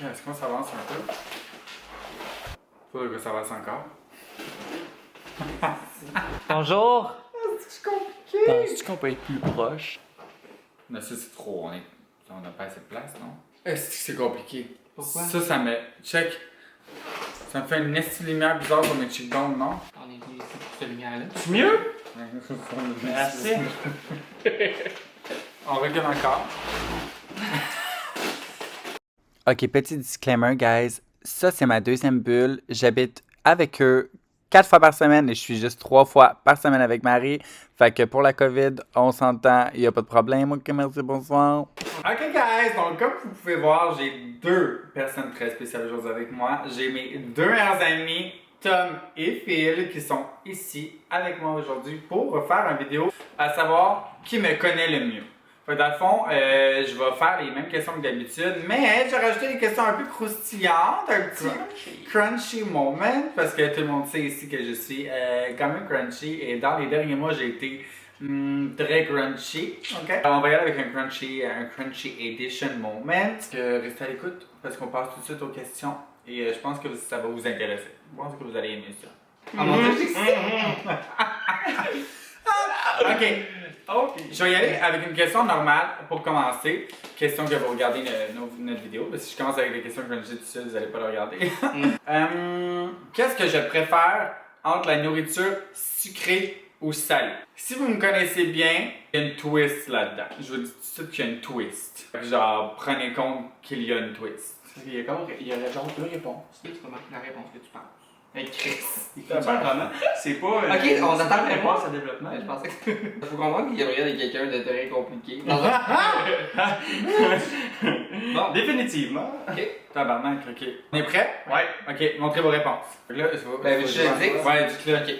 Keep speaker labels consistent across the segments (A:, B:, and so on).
A: Ok, est-ce qu'on s'avance un peu? Faudrait que ça avance encore.
B: Bonjour!
A: C'est compliqué!
B: Penses-tu qu'on peut être plus proche?
A: Mais ça, c'est trop. On n'a pas assez de place, non? Est-ce que c'est compliqué?
B: Pourquoi?
A: Ça me. Check. Ça me fait une esti lumière bizarre sur mes cheekbones, non?
B: On est venu ici pour cette lumière-là.
C: C'est mieux?
A: Merci. On recule encore.
D: Ok, petit disclaimer, guys. Ça, c'est ma deuxième bulle. J'habite avec eux 4 fois par semaine et je suis juste 3 fois par semaine avec Marie. Fait que pour la COVID, on s'entend, il n'y a pas de problème. Ok, merci, bonsoir.
A: Ok, guys, donc comme vous pouvez voir, j'ai deux personnes très spéciales aujourd'hui avec moi. J'ai mes deux meilleurs amis, Tom et Phil, qui sont ici avec moi aujourd'hui pour faire une vidéo à savoir qui me connaît le mieux. Fait que dans le fond, je vais faire les mêmes questions que d'habitude, mais j'ai rajouté des questions un peu croustillantes, un petit crunchy moment, parce que tout le monde sait ici que je suis quand même crunchy, et dans les derniers mois, j'ai été très crunchy. Ok. Alors, on va y aller avec un crunchy edition moment. Restez à l'écoute, parce qu'on passe tout de suite aux questions, et je pense que ça va vous intéresser. Je pense que vous allez aimer ça.
B: Oh mon dieu,
A: Ok. Je vais y aller avec une question normale pour commencer. Question que vous regardez notre vidéo. Si je commence avec des questions crunchy tout seul, vous n'allez pas le regarder. Qu'est-ce que je préfère entre la nourriture sucrée ou salée? Si vous me connaissez bien, il y a une twist là-dedans. Je vous dis tout de suite qu'il y a une twist. Genre, prenez compte qu'il y a une twist.
C: Il y a genre deux réponses.
B: tu peux marquer la réponse que tu penses.
C: Hey Chris, vraiment? C'est pas.
B: Ok, on attend la
C: réponse
B: réponse.
C: à développement.
B: Je pensais que. Faut comprendre qu'il y a quelqu'un de très compliqué.
C: Bon, définitivement.
B: Ok.
A: Tabarnak, ok. On est prêt?
C: Ouais.
A: Ok, montrez vos réponses. Là,
B: Ben, je le dis.
A: Ouais, dites-le.
B: Ok.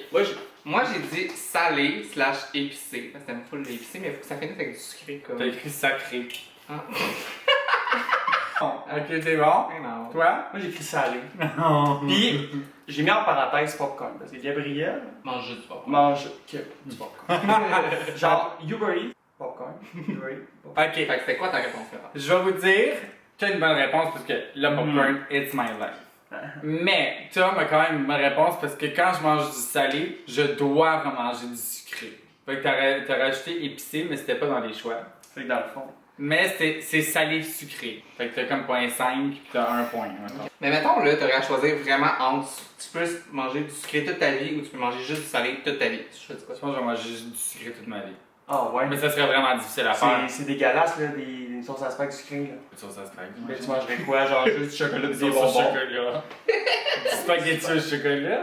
B: Moi, j'ai dit salé / épicé. Parce que t'aimes full l'épicé, mais il faut que ça finisse avec du sucré. Comme.
A: T'as écrit sacré.
B: Ah.
A: Bon, ok, c'est bon.
B: Non.
A: Toi?
C: Moi j'ai écrit salé. Puis j'ai mis en parenthèse popcorn. Parce que Gabriel
B: Mange juste du popcorn.
C: mange que du popcorn. Genre Uber Eats, popcorn. Uber Eats, popcorn.
A: Ok,
B: Fait que c'était quoi ta réponse, Ferrand?
A: je vais vous dire, t'as une bonne réponse parce que le popcorn, it's my life. Mais Tom a quand même une bonne réponse parce que quand je mange du salé, je dois remanger du sucré. Fait que t'as rajouté épicé, mais c'était pas dans les choix.
C: Fait que dans le fond.
A: Mais c'est salé-sucré. Fait que t'as comme 0.5 puis t'as 1 point. Mettons.
B: Mais mettons, là, t'aurais à choisir vraiment entre. Tu peux manger du sucré toute ta vie ou tu peux manger juste du salé toute ta vie. Tu choisis quoi?
A: Je pense que je vais manger juste du sucré toute ma vie.
C: Ah ouais.
A: Mais ça serait vraiment difficile à faire.
C: C'est dégueulasse là, des sauces à spag sucrées là.
A: Sur ça, spaghetti.
C: Mais tu mangerais quoi? Genre juste du chocolat et des
A: Des
C: bonbons.
A: chocolat. Du spaghetti au chocolat?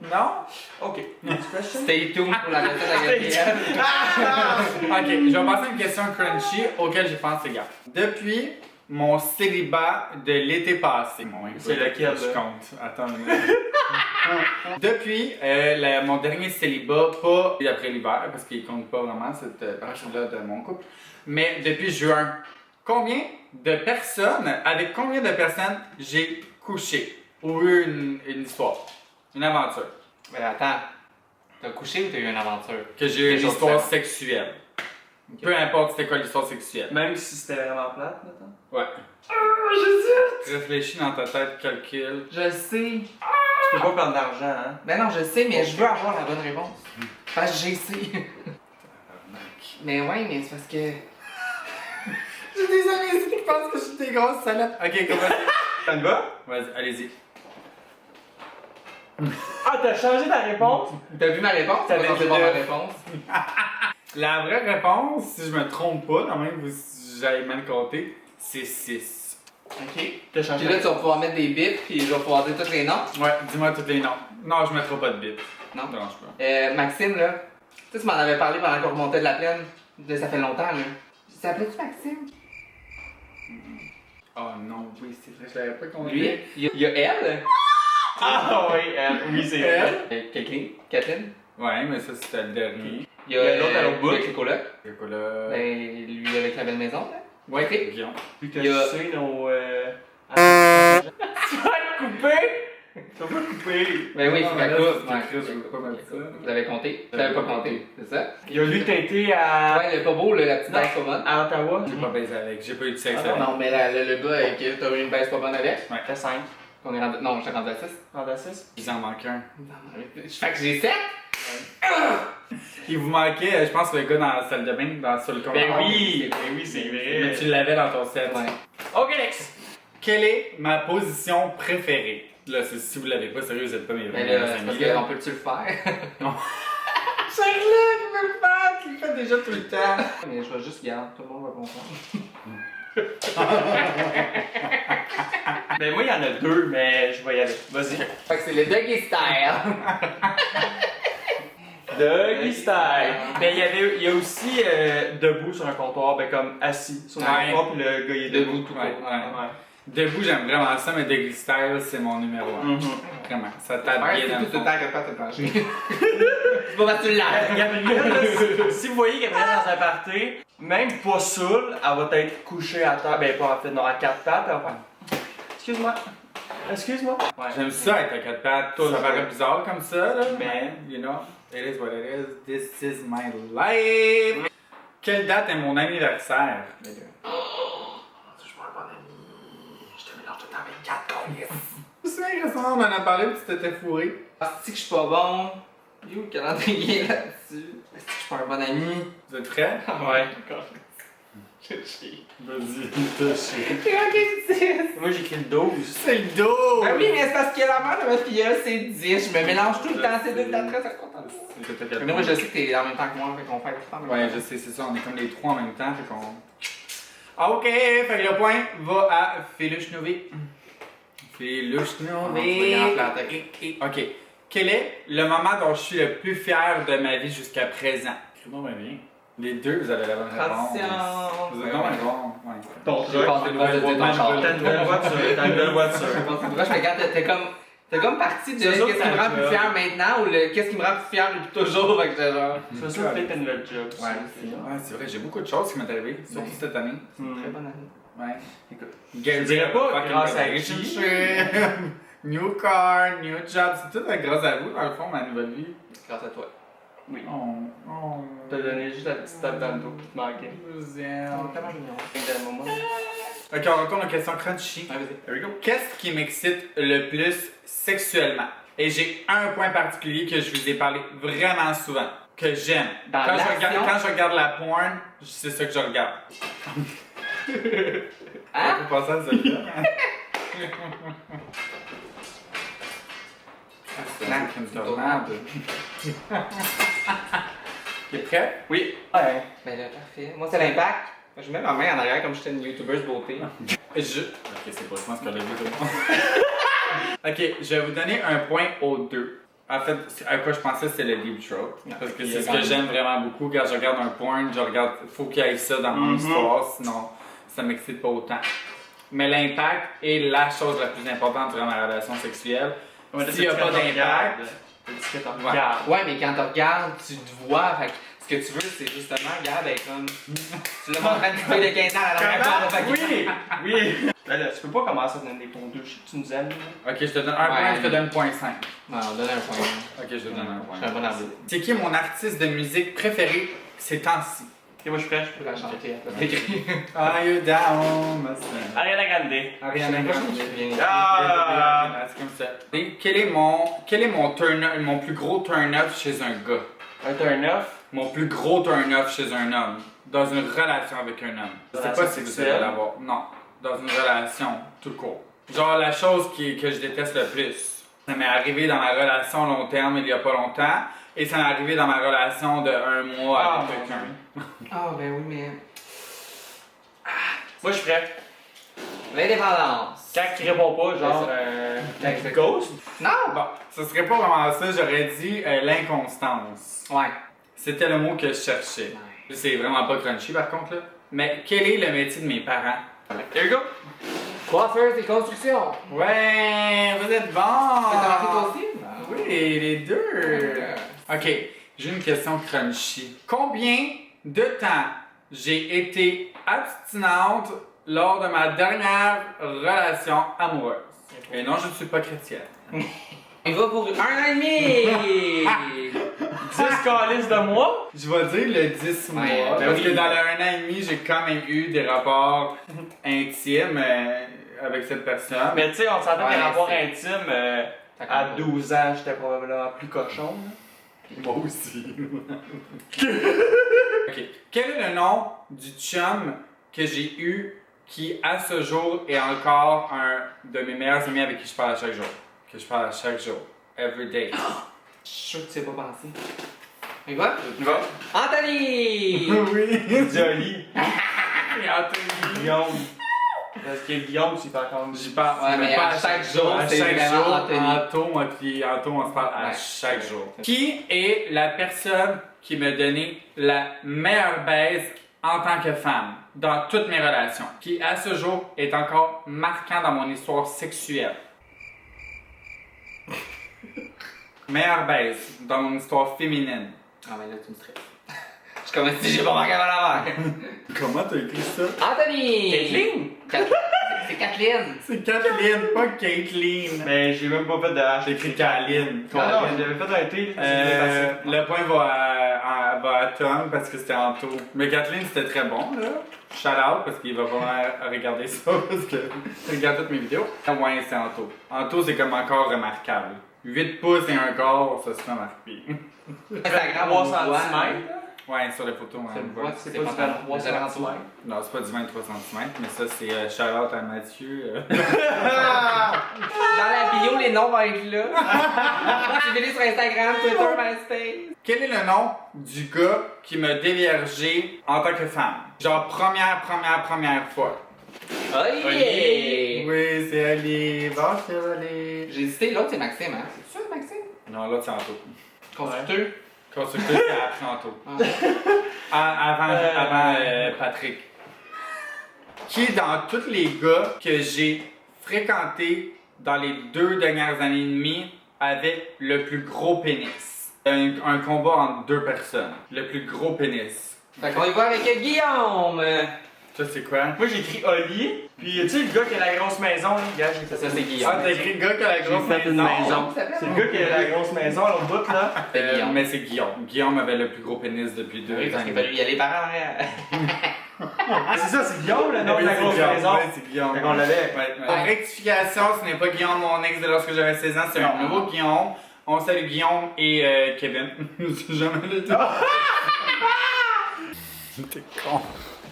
A: Non?
C: Ok. Next question.
B: Stay tuned pour la recette à Gabriel.
A: Ok, je vais passer à une question crunchy auquel j'ai pensé hier. Depuis mon célibat de l'été passé. Bon, écoute,
C: C'est lequel,
A: je
C: là?
A: compte. Attends une minute. Depuis mon dernier célibat, pas après l'hiver, parce qu'il compte pas vraiment cette partie-là de mon couple, mais depuis juin. Avec combien de personnes j'ai couché ou eu une histoire, une aventure,
B: Mais attends, t'as couché ou t'as eu une aventure?
A: que j'ai eu
B: Quelque
A: une
B: chose
A: histoire
B: de
A: sexuelle. Peu importe c'était quoi l'histoire sexuelle.
C: Même si c'était vraiment plate, maintenant.
A: Ouais. Réfléchis dans ta tête, calcule.
B: Je sais.
C: Tu peux pas perdre d'argent, hein.
B: Ben non, je sais, mais je veux avoir la bonne réponse. Parce que j'ai sais. Mais ouais, mais c'est parce que.
A: J'ai des amis ici qui pensent que je suis des grosses salopees. Ok, comment
C: Ça te va?
A: Vas-y, allez-y.
C: Ah, t'as changé ta réponse?
B: T'as vu ma réponse?
C: T'avais
B: T'as censé
C: dit
B: voir ma
C: neuf.
B: réponse?
A: La vraie réponse, si je me trompe pas, quand même, j'avais mal compté, c'est 6.
C: Ok. T'as changé
B: Puis là, tu vas pouvoir mettre des bips, puis je vais pouvoir dire tous les noms.
A: Ouais, dis-moi tous les noms. Non, je mettrai pas de bip.
B: Non.
A: Ça dérange pas.
B: Maxime, là. Tu sais, tu m'en avais parlé pendant qu'on remontait de la plaine. Ça fait longtemps, là. Ça s'appelait-tu Maxime?
A: Oh non, oui, c'est vrai, je l'avais pas compté.
B: Lui, il y a elle.
C: Ah oui, oui, c'est elle.
B: Kathleen.
A: Ouais, mais ça c'était le dernier.
B: Il y a
C: l'autre à l'autre bout.
B: Le Clicola.
A: C'est quoi là?
B: Ben, lui avec la belle maison, là.
A: Ouais,
B: ok.
A: Guillaume.
C: Puis t'as
B: Il y a-
C: sucé nos. Tu vas être coupé? T'as pas coupé.
B: Ben oui, il faut
A: Non, mais
B: qu'elle
A: là,
B: coupe.
A: c'est
B: Ouais,
A: écrit, je
B: elle
A: veux
B: coupe,
A: pas mettre
B: elle
A: ça.
B: coupe. Vous l'avez compté? Vous l'avez pas compté, c'est ça?
C: Il a lui t'aider à.
B: Ouais, le pas beau, là, la petite
C: Non.
B: baisse pas bonne.
C: À Ottawa.
A: J'ai pas baisé avec, j'ai pas eu de sexe
C: Ah
A: avec.
B: Non, mais le gars, que t'as eu une baisse pas bonne avec.
A: Ouais.
C: Fait 5.
B: On est rendu... Non, j'étais rendu à 6.
C: Rendu à 6.
A: Il en manque un.
B: Fait que j'ai 7.
A: Il vous manquait, je pense, le gars dans la salle de bain, sur le comptoir.
C: Ben oui, c'est vrai.
A: Mais tu l'avais dans ton set.
B: Ouais.
C: Ok, next.
A: Quelle est ma position préférée? Là, si vous l'avez pas, sérieux, vous êtes pas mes
B: Mais
A: vrais
B: là, c'est parce
A: amis. là.
B: qu'on peut-tu le faire?
A: Charlotte, il veut le faire, tu le fais déjà tout le temps.
B: Mais je vais juste garder, tout le monde va comprendre.
C: Ben moi, il y en a 2, mais je vais y aller. Vas-y.
B: Fait que c'est le doggy style.
C: Doggy style. Mais il y a aussi debout sur un comptoir, ben comme assis sur un
A: Ouais.
C: comptoir, puis le gars il est
B: Debout
C: debout.
B: tout
A: Ouais,
B: court.
A: ouais. Debout, j'aime vraiment ça, mais Doggy Style, c'est mon numéro 1.
C: Mhm.
A: Vraiment, ça tape
B: Ouais,
A: bien
B: c'est
A: dans le
B: tout le
A: fond.
B: temps que pas te pencher. C'est pas parce que tu l'as.
C: Gabrielle, là, si vous voyez Gabrielle dans un party, même pas saoule, elle va être couchée à terre, ben pas en fait, non, à 4 pattes, elle va faire excuse-moi, excuse-moi. Ouais.
A: J'aime ça être à 4 pattes.
C: Toi,
A: Ça
C: je
A: paraît
C: sais.
A: bizarre comme ça, là, mais, you know, it is what it is. This is my life. Quelle date est mon anniversaire?
B: Je suis pas un bon ami. Je te mélange tout le temps avec 4 colis.
A: Je me souviens que récemment, on en a parlé et tu t'étais fourré.
B: Si que je suis pas bon. Yo, le calendrier là-dessus. Si que je suis pas un bon ami.
A: Vous êtes prêts?
C: Ouais.
A: Vas-y, t'as chier.
B: J'ai manqué le 10.
C: Moi j'ai écrit le 12.
A: C'est le dos!
B: Ben oui, mais c'est parce que la mère de ma filleule, c'est 10. Je me mélange tout le temps. C'est 2 4 très content. Mais moi, je sais que t'es en même temps que moi, fait qu'on fait tout le temps.
A: Ouais, je sais, c'est ça, on est comme les trois en même temps, fait qu'on... Ah, ok, fait que le point va à Féluche Nové. Féluche Nové. Ok. Quel est le moment dont je suis le plus fier de ma vie jusqu'à présent? Écris-moi bien. Les deux, vous avez la bonne réponse.
B: Transition.
A: Vous avez la bonne réponse, ouais.
C: Ton
B: J'ai
C: truc.
B: passé le droit de dire ton char.
C: T'as une nouvelle voiture. T'as une nouvelle voiture.
B: Je regarde, t'es comme parti de
C: C'est
B: qu'est-ce
C: ça,
B: qui me
C: t'as
B: rend
C: un
B: plus
C: job.
B: fier maintenant ou qu'est-ce qui me rend plus fier depuis toujours. Fait que j'étais genre.
C: C'est sûr que peut-être t'as une nouvelle job.
B: Ouais, c'est ça.
A: Ouais, c'est vrai, j'ai beaucoup de choses qui m'est arrivé, surtout
B: Ouais.
A: cette année.
B: Très bonne année.
A: Ouais.
C: Écoute.
A: Je
C: dirais pas
A: fucking
C: grâce à
A: relationship, new car, new job, c'est tout grâce à vous, dans le fond, ma nouvelle vie.
B: Grâce à toi.
C: Oui.
A: Oh.
C: T'as donné juste la petite tape dans le dos qui te manquait.
A: Je vous
B: Oh,
A: aime.
B: tellement mignon.
C: D'un moment.
A: Ok, on retourne aux questions crunchy.
B: Ouais, vas-y.
A: Here we go. Qu'est-ce qui m'excite le plus sexuellement? Et j'ai un point particulier que je vous ai parlé vraiment souvent, que j'aime.
B: Dans
A: Quand
B: l'action?
A: je regarde la porn, c'est ça que je regarde.
B: Hein?
A: Vous pensez à ça? C'est une tornade. T'es prêt?
C: Oui. Ouais.
B: Ben là, parfait. Moi, c'est l'impact. Je mets ma main en arrière comme j'étais une youtubeuse beauté.
A: Ok, c'est pas, je pense qu'on l'a vu tout le monde. Ok, je vais vous donner un point aux deux. En fait, à quoi je pensais, c'est le deep throat. Parce que c'est ce que j'aime vraiment beaucoup. Quand je regarde un porn, je regarde, faut qu'il y ait ça dans mon histoire, sinon ça m'excite pas autant. Mais l'impact est la chose la plus importante dans ma relation sexuelle. S'il n'y a pas d'impact,
B: Ouais, mais quand tu regardes, tu te vois. Fait que ce que tu veux, c'est justement, regarde, être comme. Tu l'as montré à une fille de 15 ans à la dernière fois. Fait que-
C: Oui! Oui! Ben là, tu peux pas commencer à te donner des points 2, je sais que tu nous aimes. là.
A: ok, je te donne un point, je te donne 0.5.
B: Ouais, on donne un point.
A: Ok, je te donne un
B: Je suis un
A: point.
B: bon arbitre.
A: C'est qui mon artiste de musique préféré ces temps-ci?
C: Ok, moi je suis prêt.
B: Je peux la chanter. C'est écrit.
A: Are you down, my son?
C: Ariana Grande.
A: Ariana Grande.
C: Ah!
A: C'est comme ça. Et quel est mon plus gros turn-off chez un gars?
C: Un turn-off.
A: Mon plus gros turn-off chez un homme. Dans une relation avec un homme. Je sais pas
C: Relation
A: si vous
C: sexuelle?
A: allez l'avoir. Non. Dans une relation, tout court. Genre la chose que je déteste le plus. Ça m'est arrivé dans ma relation long terme il y a pas longtemps. Et ça m'est arrivé dans ma relation de 1 mois
C: Ah,
A: avec quelqu'un.
B: Ah, ben oui, mais.
C: Moi je suis prêt.
B: L'indépendance.
C: Quand il répond pas, genre.
B: Ouais.
C: Ghost.
B: Non!
A: Bon, ce serait pas vraiment ça, j'aurais dit l'inconstance.
B: Ouais.
A: C'était le mot que je cherchais. C'est vraiment pas crunchy par contre là. Mais quel est le métier de mes parents?
C: Here we go.
B: Coiffeuse et construction.
A: Ouais, vous êtes
B: T'as marqué toi
A: bons!
B: aussi?
A: Oui, les deux! Ok, j'ai une question crunchy. Combien de temps j'ai été abstinente lors de ma dernière relation amoureuse? Et non, je ne suis pas chrétienne.
B: Il va pour 1 an et demi!
C: 10 calices de mois?
A: Je vais dire le 10 mois.
B: Ouais, ben
A: parce
B: oui.
A: que dans le 1 an et demi, j'ai quand même eu des rapports intimes avec cette personne.
C: Mais tu sais, on s'entend
B: Ouais,
C: des rapports
B: c'est-
C: intimes.
B: Ça
C: À
B: compte
C: 12 ans, j'étais probablement plus cochon. là.
A: Moi aussi. Ok. Quel est le nom du chum que j'ai eu qui, à ce jour, est encore un de mes meilleurs amis avec qui je parle à chaque jour? Que je parle à chaque jour. Every day.
B: Je suis sûr que tu sais pas penser. Il va?
C: Tu vas?
B: Anthony!
A: Oui.
C: Joli.
A: Et Anthony.
C: Guillaume. Parce que Guillaume, tu parles comme.
A: J'y parle.
B: Ouais, mais
A: pas
B: à chaque jour,
A: à
B: c'est
A: chaque
B: vraiment
A: jour,
B: Anthony.
A: Anto, on se parle à
B: Ouais.
A: chaque jour. Qui est la personne qui m'a donné la meilleure baise en tant que femme dans toutes mes relations? Qui, à ce jour, est encore marquant dans mon histoire sexuelle? Meilleure baise dans mon histoire féminine.
B: Ah, mais là, tu me stresses. Je suis comme si j'ai pas marqué avant l'avant.
A: Comment t'as écrit ça?
B: Anthony!
C: Kathleen?
B: C'est Kathleen!
A: C'est Kathleen, pas Caitlyn.
C: Mais j'ai même pas fait de H.
A: J'ai écrit Kathleen.
C: Non, non, j'avais fait un T.
A: Le point va à Tom parce que c'était Anto. Mais Kathleen, c'était très bon, là. Shout out parce qu'il va vraiment regarder ça parce que il regarde toutes mes vidéos. Ouais, c'est Anto. Anto, c'est comme encore remarquable. 8 pouces et un quart, ça se fait remarquer.
B: Instagram,
C: 3
B: on voit.
C: cm.
A: Ouais, sur les photos,
B: C'est
A: on
B: le
A: voit.
B: voit,
C: C'est
B: c'est
C: pas
B: pas
C: du
B: tant.
C: 23
B: Les alentours.
C: cm.
A: Non, c'est pas du 23 cm, mais ça, c'est shout out à Mathieu.
B: Dans la bio, les noms vont être là. Suivez-les sur Instagram, Twitter, MySpace.
A: Quel est le nom du gars qui m'a déviergé en tant que femme? Genre première fois.
B: Olivier!
A: Oui, c'est Ali. Bonjour Ali.
B: J'ai hésité, l'autre c'est Maxime, hein? C'est sûr, Maxime?
A: Non, là, c'est Anto.
B: Constructeur.
A: Constructeur, c'est après Anto. Avant Patrick. Qui, dans tous les gars que j'ai fréquentés dans les 2 dernières années et demie, avait le plus gros pénis? Un combat entre 2 personnes. Le plus gros pénis.
B: Fait qu'on y va avec Guillaume!
A: Ça, c'est quoi?
C: Moi, j'ai écrit Oli. Puis, tu sais, le gars qui a la grosse maison, là, gars, j'ai fait
B: Ça, c'est Guillaume.
A: Ah, t'as écrit le gars qui a la
C: J'ai
A: grosse
C: fait une maison.
B: Ça s'appelle?
C: C'est le gars qui a la grosse maison à l'autre bout, là.
B: C'est Guillaume.
A: Mais c'est Guillaume. Guillaume avait le plus gros pénis depuis 2
B: Oui, parce qu'il fallait y aller par arrière.
C: C'est ça, c'est Guillaume, le nom
A: Oui,
C: de la
A: c'est
C: grosse
A: Guillaume.
C: maison.
A: Oui, c'est Guillaume.
C: Fait qu'on l'avait.
A: Ouais, ouais. Rectification, ce n'est pas Guillaume, mon ex de lorsque j'avais 16 ans, c'est un nouveau Guillaume. On salue Guillaume et Kevin. J'ai jamais le dit. T'es con.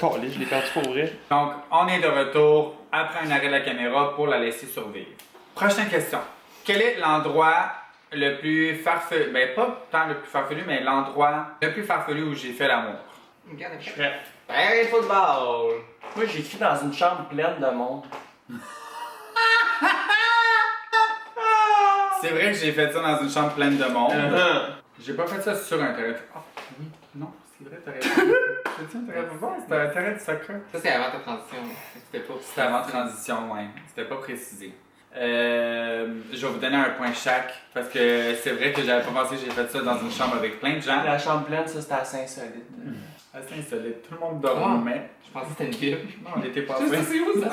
C: Je l'ai perdu pour vrai.
A: Donc, on est de retour après un arrêt de la caméra pour la laisser survivre. Prochaine question. Quel est l'endroit le plus farfelu, ben pas tant le plus farfelu, mais l'endroit le plus farfelu où j'ai fait l'amour?
B: Regarde,
C: Je suis prêt.
B: Terrain de football!
C: Moi, j'ai écrit dans une chambre pleine de monde.
A: C'est vrai que j'ai fait ça dans une chambre pleine de monde. J'ai pas fait ça sur un terrain. Ah, oui, non, c'est vrai, t'aurais raison. C'est un terrain de football, c'était un terrain de soccer.
B: Ça, c'est avant ta transition. C'était pas.
A: C'était avant transition, ouais. C'était pas précisé. Je vais vous donner un point chaque parce que c'est vrai que j'avais pas pensé que j'ai fait ça dans une chambre avec plein de gens.
C: La chambre pleine, ça, c'était assez insolite.
A: Assez insolite. Tout le monde dormait.
B: Je pensais que c'était une Bible.
A: Non, on était pas
B: Je sais, c'est où ça?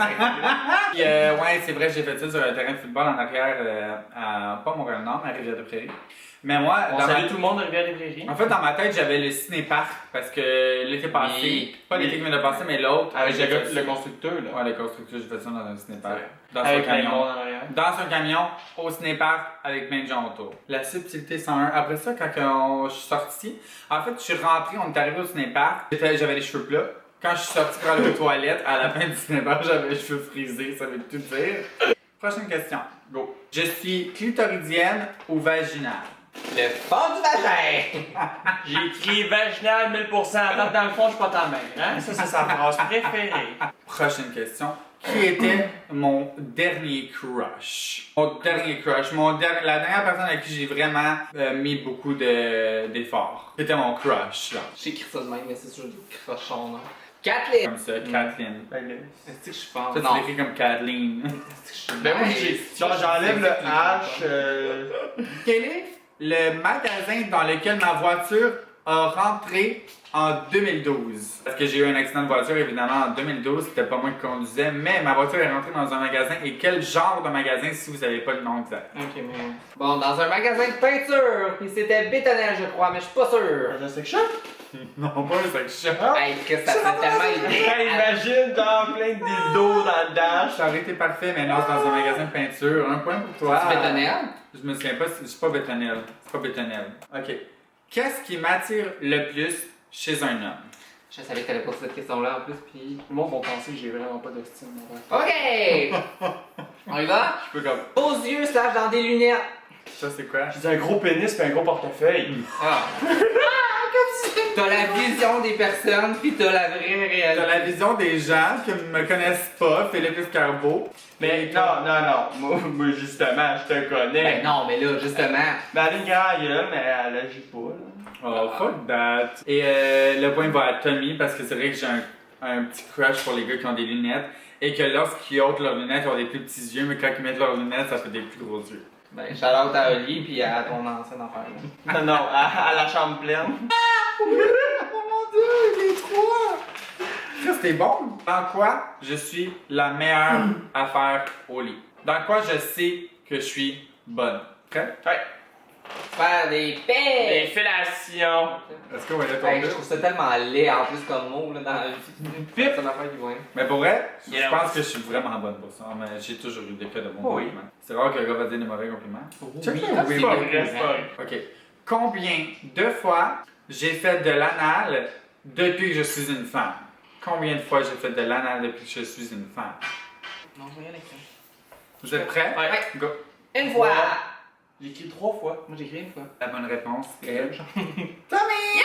A: Puis, ouais, c'est vrai, j'ai fait ça sur un terrain de football en arrière à pas Montréal-Nord, mais à Rivière-de-Prairie. Mais moi,
C: On
A: dans
C: salue
A: ma...
C: tout le monde de Rivière-des-Prairies.
A: en fait, dans ma tête, j'avais le ciné-parc parce que l'été passé,
B: Oui.
A: pas l'été qui vient de passer, mais l'autre,
C: Avec
A: j'ai fait
C: le
A: ça.
C: constructeur, là.
A: Ouais, le constructeur, j'ai fait ça dans un ciné-parc. Dans
C: Avec
A: son
C: plein de
A: camion.
C: monde en arrière.
A: Dans un camion, au ciné-parc, avec plein de gens autour. La subtilité 101. Après ça, quand je suis sorti, en fait, je suis rentré, on est arrivé au ciné-parc, j'avais les cheveux plats. Quand je suis sorti pour aller aux toilettes, à la fin du cinéma, j'avais les cheveux frisés, ça veut tout dire. Prochaine question. Go. Je suis clitoridienne ou vaginale?
B: Le fond du vagin!
C: J'ai écrit vaginal 1000%. Attends, dans le fond, je suis pas ta mère. Hein? Ça, c'est sa phrase préférée.
A: Prochaine question. Qui était mon dernier crush? Mon dernier crush. La dernière personne avec qui j'ai vraiment mis beaucoup d'efforts. C'était mon crush, là.
B: J'ai écrit ça de même, mais c'est sûr que j'ai écrit ça son nom. Kathleen!
A: Comme ça, Kathleen.
C: Ben, là.
B: Est-ce que je suis fort?
A: Toi, tu l'écris comme Kathleen.
B: Est-ce que je suis
C: Ben, moi,
B: nice?
C: genre, j'enlève le H.
A: Quel est le magasin dans lequel ma voiture a rentré en 2012. Parce que j'ai eu un accident de voiture, évidemment, en 2012. C'était pas moi qui conduisais, mais ma voiture est rentrée dans un magasin. Et quel genre de magasin si vous savez pas le nom exact?
B: Ok, mais. Bon, dans un magasin de peinture, puis c'était bétonnel, je crois, mais je suis pas sûr.
C: Dans un sex shop?
A: Non, pas un sex shop.
B: Hey, que ça fait tellement
C: Hey,
B: idée.
C: imagine dans plein de dildos dans le dash.
A: Ça aurait été parfait, mais non, c'est dans un magasin de peinture. Un point pour toi.
B: C'est bétonnel?
A: Je me souviens pas, je suis pas bétonnel. C'est pas bétonnel. Ok. Qu'est-ce qui m'attire le plus chez un homme?
B: Je savais que t'allais poser cette question-là en plus, puis.
C: Le monde va penser que j'ai vraiment pas d'estime.
B: Ok! On y va?
A: Je peux comme.
B: Aux yeux slash dans des lunettes.
A: Ça, c'est quoi?
C: J'ai dit un gros pénis et un gros portefeuille.
B: Ah. T'as la vision des personnes, puis t'as la vraie
A: T'as
B: réalité.
A: la vision des gens qui me connaissent pas, Philippe Escarbeau.
C: Mais non. Moi, justement, je te connais.
B: Ben non, mais là, justement.
C: Mais elle a une grande gueule, mais elle agit pas, là.
A: Oh, fuck that. Et le point va à Tommy parce que c'est vrai que j'ai un petit crush pour les gars qui ont des lunettes. Et que lorsqu'ils ôtent leurs lunettes, ils ont des plus petits yeux, mais quand ils mettent leurs lunettes, ça fait des plus gros yeux.
B: Ben, shout-out à Oli, puis à ton ancien affaire. Là.
C: Non, à la chambre pleine.
A: Oh mon dieu, les trois! Ça, c'était bon. Dans quoi je suis la meilleure à faire au lit? Dans quoi je sais que je suis bonne? Prêt?
C: Ouais.
B: Faire des
C: Des
B: paix!
C: fellations.
A: Est-ce qu'on va aller
B: Hey, je
A: tomber?
B: trouve ça tellement laid en plus comme mot là, dans la vie.
C: Pipe.
B: C'est une affaire qui va.
A: Mais pour vrai, je
C: Yeah.
A: pense que je suis vraiment bonne pour ça. Mais j'ai toujours eu des cas de bons
C: Oui.
A: compliments. C'est rare que le gars va dire des mauvais compliments.
B: Oui,
A: Check
B: oui,
A: ça, oui,
C: C'est pas vrai, c'est pas vrai.
A: Ok. Combien de fois j'ai fait de l'anal depuis que je suis une femme? Combien de fois j'ai fait de l'anal depuis que je suis une femme?
B: Non, je vais y aller avec ça.
A: Vous êtes prêts?
C: Ouais.
A: Go.
B: Une fois!
C: J'ai écrit 3 fois.
B: Moi j'ai écrit une fois.
A: La bonne réponse est... Tommy!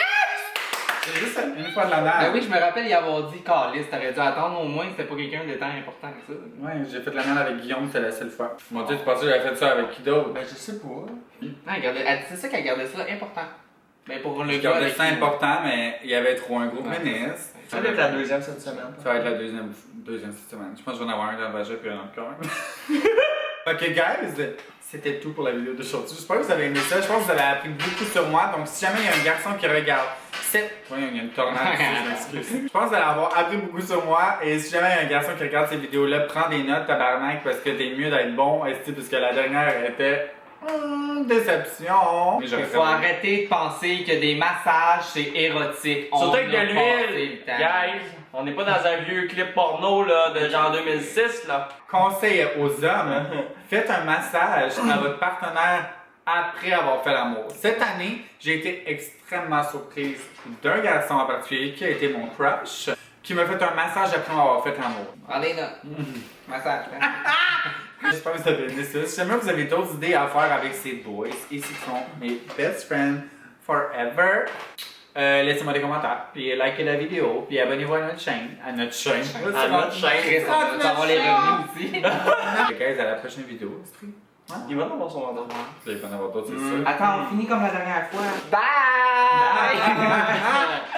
A: C'est juste une fois de l'anal.
B: Ben oui, je me rappelle y avoir dit Calis, t'aurais dû attendre au moins, c'était pas quelqu'un de tant important que ça.
A: Ouais, j'ai fait de l'anal avec Guillaume, c'était la seule fois. Mon dieu, tu pensais que j'avais fait ça avec qui d'autre?
C: Ben, je sais pas.
B: Non, c'est ça qu'elle gardait ça important. Ben pour le
A: Je
B: gars.
A: gardais
B: avec
A: ça
B: qui-
A: important, mais il y avait trop un gros
B: Ouais.
A: pénis.
C: Ça va être la deuxième cette semaine.
A: Ça va être la deuxième cette semaine. Je pense que je vais en avoir un dans le vagin puis un autre quand même. Ok, guys, c'était tout pour la vidéo d'aujourd'hui. J'espère que vous avez aimé ça. Je pense que vous avez appris beaucoup sur moi. Donc, si jamais il y a un garçon qui regarde voyons, il y a une tornade ici, je m'excuse. Je pense que vous allez avoir appris beaucoup sur moi. Et si jamais il y a un garçon qui regarde ces vidéos-là, prends des notes, tabarnak, parce que t'es mieux d'être bon, parce que la dernière était... déception. Mais
B: Il
A: j'aurais
B: faut
A: fait-
B: arrêter de penser que des massages c'est érotique. On
C: Surtout avec de
B: a passé
C: l'huile,
B: le temps.
C: guys. On n'est pas dans un vieux clip porno là, de genre 2006 là.
A: Conseil aux hommes, faites un massage à votre partenaire après avoir fait l'amour. Cette année, j'ai été extrêmement surprise d'un garçon en particulier qui a été mon crush, qui m'a fait un massage après avoir fait l'amour.
B: Prends des notes. Massage. hein.
A: J'espère que vous avez aimé ça. Si jamais vous avez d'autres idées à faire avec ces boys, ici sont mes best friends forever. Laissez-moi des commentaires, puis likez la vidéo, puis abonnez-vous à notre chaîne. À notre chaîne.
C: À notre chaîne.
B: Chris, on va avoir les revenus aussi.
A: Les guys, à la prochaine vidéo.
C: Il va en avoir son mandat.
A: Vous allez pas en avoir d'autres, c'est sûr.
B: Attends, on finit comme la dernière fois. Bye!
A: Bye.